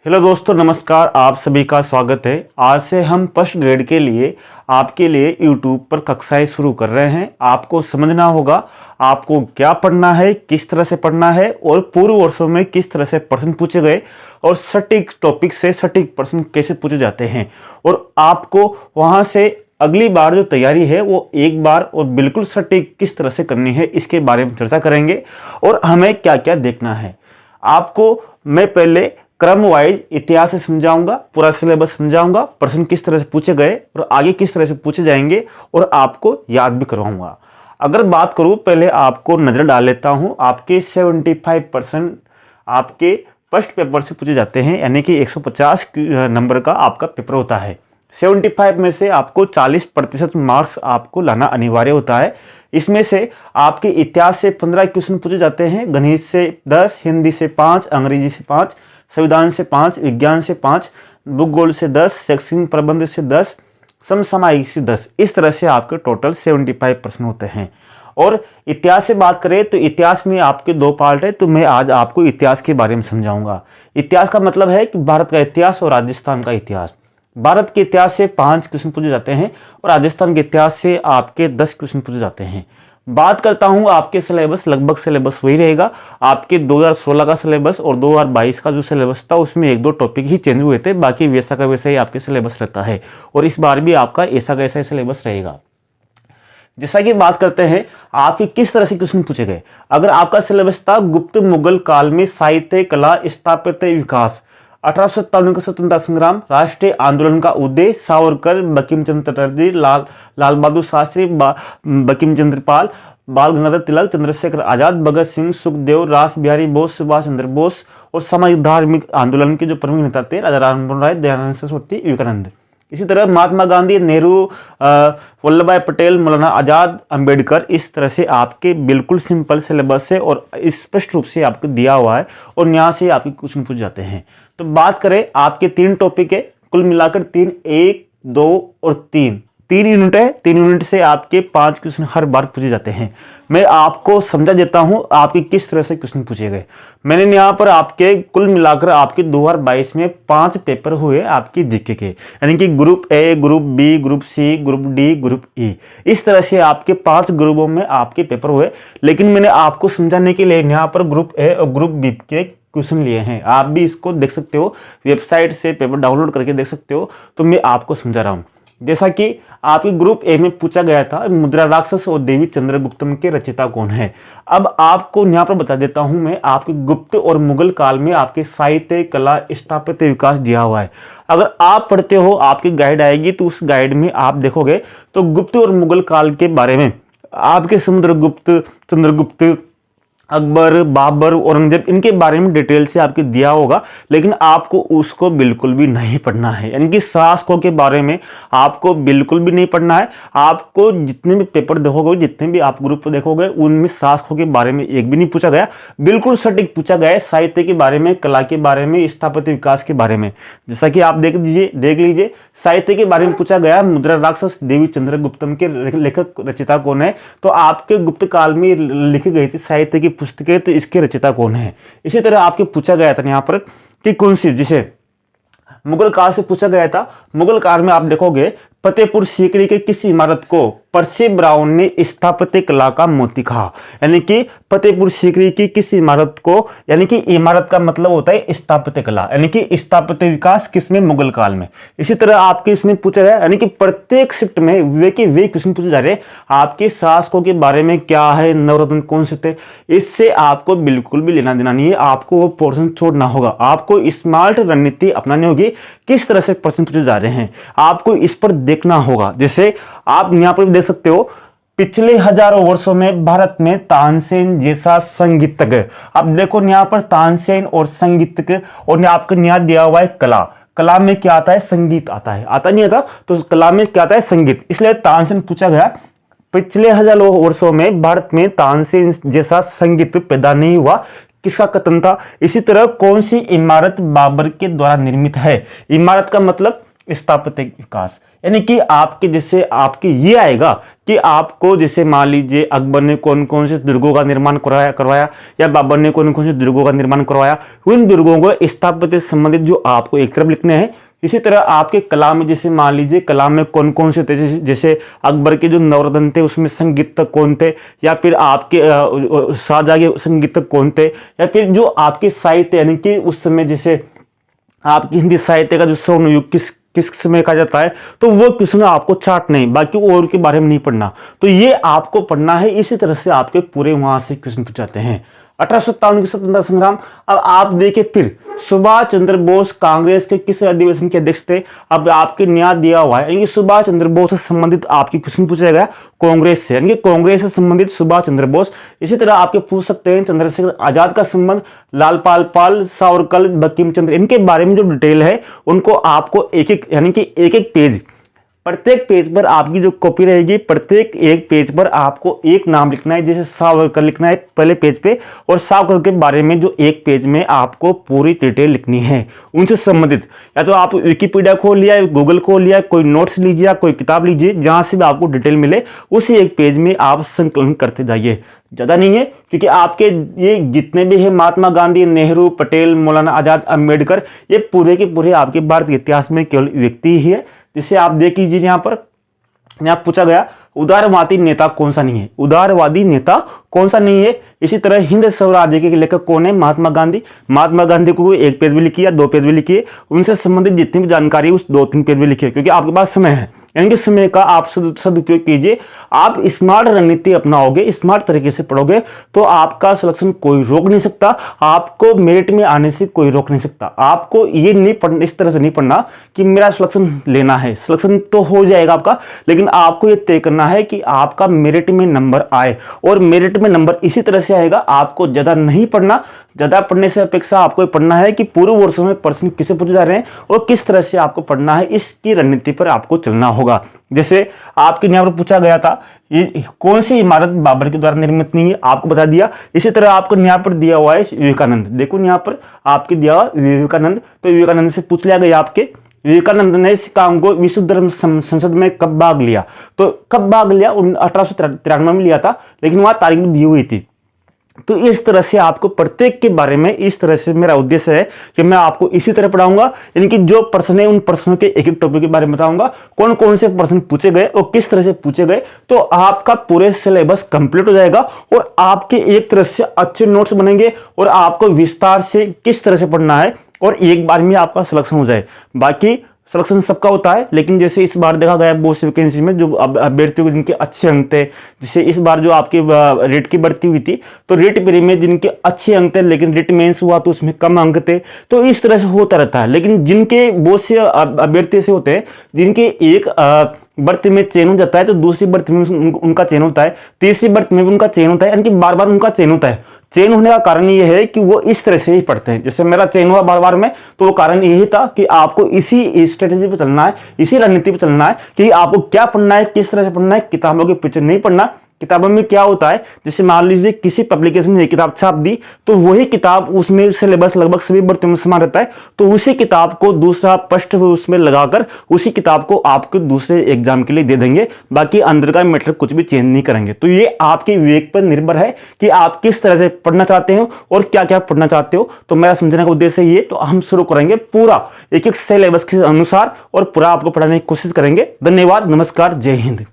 Hello दोस्तों, नमस्कार। आप सभी का स्वागत है। आज से हम फर्स्ट ग्रेड के लिए आपके लिए यूट्यूब पर कक्षाएं शुरू कर रहे हैं। आपको समझना होगा आपको क्या पढ़ना है, किस तरह से पढ़ना है और पूर्व वर्षों में किस तरह से प्रश्न पूछे गए और सटीक टॉपिक से सटीक प्रश्न कैसे पूछे जाते हैं और आपको वहां से अगली बार जो तैयारी है वो एक बार और बिल्कुल सटीक किस तरह से करनी है, इसके बारे में चर्चा करेंगे और हमें क्या क्या देखना है। आपको मैं पहले क्रम वाइज इतिहास से समझाऊंगा, पूरा सिलेबस समझाऊंगा, प्रश्न किस तरह से पूछे गए और आगे किस तरह से पूछे जाएंगे और आपको याद भी करवाऊंगा। अगर बात करूं, पहले आपको नजर डाल लेता हूं। आपके 75% आपके फर्स्ट पेपर से पूछे जाते हैं, यानी कि 150 नंबर का आपका पेपर होता है। 75 में से आपको 40% मार्क्स आपको लाना अनिवार्य होता है। इसमें से आपके इतिहास से 15 क्वेश्चन पूछे जाते हैं, गणित से 10, हिंदी से 5, अंग्रेजी से 5, संविधान से 5, विज्ञान से 5, भूगोल से 10, शैक्षणिक प्रबंध से 10, समसामयिक से 10। इस तरह से आपके टोटल 75 प्रश्न होते हैं। और इतिहास से बात करें तो इतिहास में आपके दो पार्ट है, तो मैं आज आपको इतिहास के बारे में समझाऊंगा। इतिहास का मतलब है कि भारत का इतिहास और राजस्थान का इतिहास। भारत के इतिहास से 5 क्वेश्चन पूछे जाते हैं और राजस्थान के इतिहास से आपके 10 क्वेश्चन पूछे जाते हैं। बात करता हूं आपके सिलेबस, लगभग सिलेबस वही रहेगा। आपके 2016 का सिलेबस और 2022 का जो सिलेबस था उसमें एक दो टॉपिक ही चेंज हुए थे, बाकी वैसा का वैसा ही आपके सिलेबस रहता है और इस बार भी आपका ऐसा का ऐसा ही सिलेबस रहेगा। जैसा कि बात करते हैं आपके किस तरह से क्वेश्चन पूछे गए। अगर आपका सिलेबस था गुप्त मुगल काल में साहित्य, कला, स्थापत्य विकास, 1857 का स्वतंत्रता संग्राम, राष्ट्रीय आंदोलन का उदय, सावरकर, बंकिम चंद्र चटर्जी, लाल बहादुर शास्त्री, बंकिम चंद्र पाल, बाल गंगाधर तिलक, चंद्रशेखर आजाद, भगत सिंह, सुखदेव, रास बिहारी बोस, सुभाष चंद्र बोस और सामाजिक धार्मिक आंदोलन के जो प्रमुख नेता थे राजा राममोहन राय, दयानंद सरस्वती, विवेकानंद। इसी तरह महात्मा गांधी, नेहरू, वल्लभ भाई पटेल, मौलाना आजाद, अंबेडकर। इस तरह से आपके बिल्कुल सिंपल सिलेबस है और स्पष्ट रूप से आपको दिया हुआ है और यहाँ से आपके क्वेश्चन पूछ जाते हैं। तो बात करें, आपके 3 टॉपिक है, कुल मिलाकर 3, 1, 2 और 3 यूनिट है। 3 यूनिट से आपके 5 क्वेश्चन हर बार पूछे जाते हैं। मैं आपको समझा देता हूं आपके किस तरह से क्वेश्चन पूछे गए। मैंने यहाँ पर आपके कुल मिलाकर आपके 2022 में 5 पेपर हुए आपकी जीके के, यानी कि group A, group B, group C, group D, group E. इस तरह से आपके 5 ग्रुपों में आपके पेपर हुए। लेकिन मैंने आपको समझाने के लिए यहाँ पर ग्रुप ए और ग्रुप बी के क्वेश्चन लिए हैं। आप भी इसको देख सकते हो, वेबसाइट से पेपर डाउनलोड करके देख सकते हो। तो मैं आपको समझा रहा हूँ। जैसा कि आपके ग्रुप ए में पूछा गया था, मुद्रा राक्षस और देवी चंद्रगुप्तम के रचयिता कौन है। अब आपको यहाँ पर बता देता हूं मैं, आपके गुप्त और मुगल काल में आपके साहित्य, कला, स्थापत्य विकास दिया हुआ है। अगर आप पढ़ते हो, आपकी गाइड आएगी तो उस गाइड में आप देखोगे तो गुप्त और मुगल काल के बारे में आपके समुद्रगुप्त, चंद्रगुप्त, अकबर, बाबर, औरंगजेब, इनके बारे में डिटेल से आपके दिया होगा। लेकिन आपको उसको बिल्कुल भी नहीं पढ़ना है, यानी कि शासकों के बारे में आपको बिल्कुल भी नहीं पढ़ना है। आपको जितने भी पेपर देखोगे, जितने भी आप ग्रुप देखोगे, उनमें शासकों के बारे में एक भी नहीं पूछा गया। बिल्कुल सटीक पूछा गया है साहित्य के बारे में, कला के बारे में, स्थापत्य विकास के बारे में। जैसा कि आप देख लीजिए, साहित्य के बारे में पूछा गया, मुद्रा राक्षस देवी चंद्रगुप्तम के लेखक रचयिता कौन है। तो आपके गुप्त काल में लिखी गई थी साहित्य की पुस्तकें, तो इसके रचयिता कौन है। इसी तरह आपके पूछा गया था यहाँ पर कि कौन सी, जिसे मुगल काल से पूछा गया था। मुगल काल में आप देखोगे फतेहपुर सीकरी के किस इमारत को परसी ब्राउन ने स्थापत्य कला का मोती कहा, यानी कि फतेहपुर सीकरी की किस इमारत को, यानी कि इमारत का मतलब होता है स्थापत्य कला, यानी कि स्थापत्य विकास किसमें, मुगल काल में। इसी तरह आपके इसमें पूछा गया, यानी कि प्रत्येक शिफ्ट में वे क्वेश्चन पूछे जा रहे हैं। आपके शासकों के बारे में क्या है, नवरत्न कौन से थे, इससे आपको बिल्कुल भी लेना देना नहीं है। आपको वो पोर्शन छोड़ना होगा। आपको स्मार्ट रणनीति अपनानी होगी, किस तरह से प्रश्न पूछे जा रहे हैं आपको इस पर देखना होगा। जैसे आप यहाँ पर देख सकते हो, पिछले हजारों वर्षों में भारत में तानसेन जैसा संगीतज्ञ, अब देखो यहाँ पर तानसेन और संगीतज्ञ, और आपको यहाँ दिया हुआ है कला। कला में क्या आता है, संगीत आता है, आता नहीं आता, तो कला में क्या आता है, संगीत। इसलिए तानसेन पूछा गया, पिछले हजारों वर्षों में भारत में तानसेन जैसा संगीत पैदा नहीं हुआ, किसका कथन था। इसी तरह कौन सी इमारत बाबर के द्वारा निर्मित है। इमारत का मतलब स्थापत्य विकास, यानी कि आपके जैसे आपके ये आएगा कि आपको जैसे मान लीजिए अकबर ने कौन कौन से दुर्गों का निर्माण करवाया या बाबर ने कौन कौन से दुर्गों का निर्माण करवाया, उन दुर्गों को स्थापत्य से संबंधित जो आपको एक तरफ लिखने हैं। इसी तरह आपके कला में जैसे मान लीजिए कला में कौन कौन से थे, जैसे अकबर के जो नवरत्न थे उसमें संगीतक कौन थे, या फिर आपके शाहजहां के संगीतक कौन थे, या फिर जो आपके साहित्य यानी कि उस समय जैसे आपकी हिंदी साहित्य का जो स्वर्ण युग किस समय कहा जाता है, तो वो क्वेश्चन आपको चार्ट नहीं, बाकी और के बारे में नहीं पढ़ना, तो ये आपको पढ़ना है। इसी तरह से आपके पूरे वहां से क्वेश्चन पूछ जाते हैं। 1857 के स्वतंत्रता संग्राम। अब आप देखिए फिर सुभाष चंद्र बोस कांग्रेस के किस अधिवेशन के अध्यक्ष थे। अब आपके न्याय दिया हुआ है, यानी सुभाष चंद्र बोस से संबंधित आपकी क्वेश्चन पूछा गया कांग्रेस से, यानी कांग्रेस से संबंधित सुभाष चंद्र बोस। इसी तरह आपके पूछ सकते हैं चंद्रशेखर आजाद का संबंध, लालपाल पाल, सावरकर, बंकिम चंद्र, इनके बारे में जो डिटेल है उनको आपको एक एक यानी कि एक एक पेज, प्रत्येक पेज पर आपकी जो कॉपी रहेगी, प्रत्येक एक पेज पर आपको एक नाम लिखना है। जैसे सावरकर लिखना है पहले पेज पे, और सावरकर के बारे में जो एक पेज में आपको पूरी डिटेल लिखनी है उनसे संबंधित। या तो आप विकिपीडिया खोल लिया, गूगल खोल लिया, कोई नोट्स लीजिए, कोई किताब लीजिए, जहां से भी आपको डिटेल मिले उसी एक पेज में आप संकलन करते जाइए। ज्यादा नहीं है, क्योंकि आपके ये जितने भी है महात्मा गांधी, नेहरू, पटेल, मौलाना आजाद, अम्बेडकर, ये पूरे के पूरे आपके भारतीय इतिहास में केवल व्यक्ति ही है। जिसे आप देख लीजिए यहाँ पर पूछा गया उदारवादी नेता कौन सा नहीं है, उदारवादी नेता कौन सा नहीं है। इसी तरह हिंद स्वराज्य के लेखक कौन है, महात्मा गांधी। महात्मा गांधी को एक पेज भी लिखिए, 2 पेज भी लिखिए, उनसे संबंधित जितनी भी जानकारी उस 2-3 पेज भी लिखिए, क्योंकि आपके पास समय है, यानी कि समय का आप सदुपयोग कीजिए। आप स्मार्ट रणनीति अपनाओगे, स्मार्ट तरीके से पढ़ोगे तो आपका सिलेक्शन कोई रोक नहीं सकता, आपको मेरिट में आने से कोई रोक नहीं सकता। आपको ये नहीं पढ़ना, इस तरह से नहीं पढ़ना कि मेरा सिलेक्शन लेना है, सिलेक्शन तो हो जाएगा आपका, लेकिन आपको ये तय करना है कि आपका मेरिट में नंबर आए। और मेरिट में नंबर इसी तरह से आएगा, आपको ज्यादा नहीं पढ़ना, ज्यादा पढ़ने से अपेक्षा आपको पढ़ना है कि पूर्व वर्षों में प्रश्न किसे पूछे जा रहे हैं और किस तरह से आपको पढ़ना है, इसकी रणनीति पर आपको चलना होगा। जैसे आपके यहाँ पर पूछा गया था ये कौन सी इमारत बाबर के द्वारा निर्मित नहीं है, आपको बता दिया। इसी तरह आपको यहाँ पर दिया हुआ है विवेकानंद, देखो यहाँ पर आपके दिया हुआ विवेकानंद, तो विवेकानंद से पूछ लिया गया आपके विवेकानंद ने इस काम को विश्व धर्म संसद में कब भाग लिया, तो कब भाग लिया 1893 में लिया था, लेकिन वहां तारीख दी हुई थी। तो इस तरह से आपको प्रत्येक के बारे में, इस तरह से मेरा उद्देश्य है कि मैं आपको इसी तरह पढ़ाऊंगा, यानी कि जो प्रश्न है उन प्रश्नों के एक एक टॉपिक के बारे में बताऊंगा, कौन कौन से प्रश्न पूछे गए और किस तरह से पूछे गए, तो आपका पूरे सिलेबस कंप्लीट हो जाएगा और आपके एक तरह से अच्छे नोट्स बनेंगे और आपको विस्तार से किस तरह से पढ़ना है और एक बार में आपका सिलेक्शन हो जाए। बाकी सिलेक्शन सबका होता है, लेकिन जैसे इस बार देखा गया बहुत सी वैकेंसी में जो अभ्यर्थियों को जिनके अच्छे अंक थे, जैसे इस बार जो आपकी रेट की बढ़ती हुई थी, तो रेट प्री में जिनके अच्छे अंक थे लेकिन रेट मेंस हुआ तो उसमें कम अंक थे, तो इस तरह से होता रहता है। लेकिन जिनके बहुत से अभ्यर्थी से होते हैं जिनके एक बर्थ में चयन हो जाता है, तो दूसरी बर्थ में उनका चयन होता है, तीसरी बर्थ में भी उनका चयन होता है, यानी कि बार बार उनका चयन होता है। चयन होने का कारण यह है कि वो इस तरह से ही पढ़ते हैं, जैसे मेरा चयन हुआ बार बार में, तो वो कारण यही था कि आपको इसी स्ट्रेटेजी पे चलना है, इसी रणनीति पे चलना है कि आपको क्या पढ़ना है, किस तरह से पढ़ना है, किताबों के पीछे नहीं पढ़ना। किताबों में क्या होता है, जैसे मान लीजिए किसी पब्लिकेशन ने किताब छाप दी, तो वही किताब उसमें सिलेबस लगभग सभी बर्तों में समान रहता है, तो उसी किताब को दूसरा पृष्ठ उसमें लगाकर उसी किताब को आपको दूसरे एग्जाम के लिए दे देंगे, बाकी अंदर का मैटर कुछ भी चेंज नहीं करेंगे। तो ये आपके विवेक पर निर्भर है कि आप किस तरह से पढ़ना चाहते हो और क्या क्या पढ़ना चाहते हो। तो मेरा समझने का उद्देश्य ये, तो हम शुरू करेंगे पूरा एक एक सिलेबस के अनुसार और पूरा आपको पढ़ाने की कोशिश करेंगे। धन्यवाद, नमस्कार, जय हिंद।